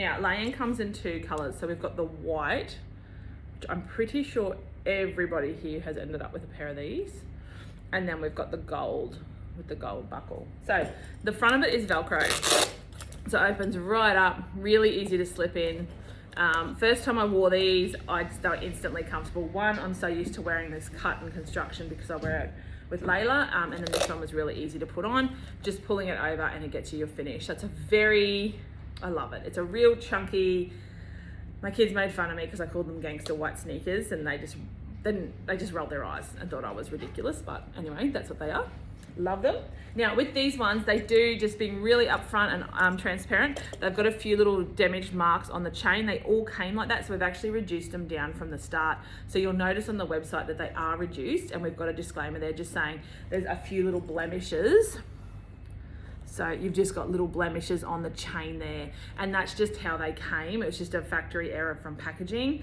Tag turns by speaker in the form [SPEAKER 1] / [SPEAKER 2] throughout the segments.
[SPEAKER 1] Now, Layan comes in two colours. So we've got the white, which I'm pretty sure everybody here has ended up with a pair of these. And then we've got the gold with the gold buckle. So the front of it is Velcro. So it opens right up, really easy to slip in. First time I wore these, they were instantly comfortable. One, I'm so used to wearing this cut and construction because I wear it with Layla, and then this one was really easy to put on. Just pulling it over and it gets you your finish. That's I love it. It's a real chunky, my kids made fun of me because I called them gangster white sneakers, and they just rolled their eyes and thought I was ridiculous, but anyway, that's what they are. Love them. Now with these ones, they do, just being really upfront and transparent, they've got a few little damaged marks on the chain. They all came like that, so we've actually reduced them down from the start. So you'll notice on the website that they are reduced, and we've got a disclaimer there just saying there's a few little blemishes. So you've just got little blemishes on the chain there, and that's just how they came. It was just a factory error from packaging.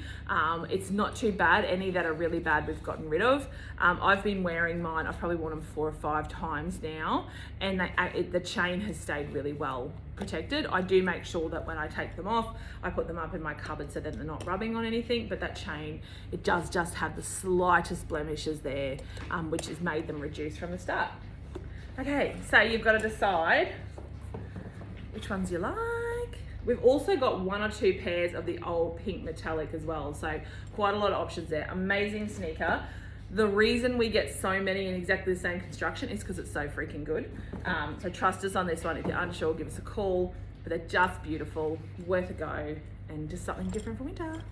[SPEAKER 1] It's not too bad. Any that are really bad, we've gotten rid of. I've been wearing mine. I've probably worn them 4 or 5 times now, and the chain has stayed really well protected. I do make sure that when I take them off, I put them up in my cupboard so that they're not rubbing on anything, but that chain, it does just have the slightest blemishes there, which has made them reduce from the start. Okay, so you've got to decide which ones you like. We've also got 1 or 2 pairs of the old pink metallic as well, so quite a lot of options there. Amazing sneaker. The reason we get so many in exactly the same construction is because it's so freaking good. So trust us on this one. If you're unsure, give us a call. But they're just beautiful, worth a go, and just something different for winter.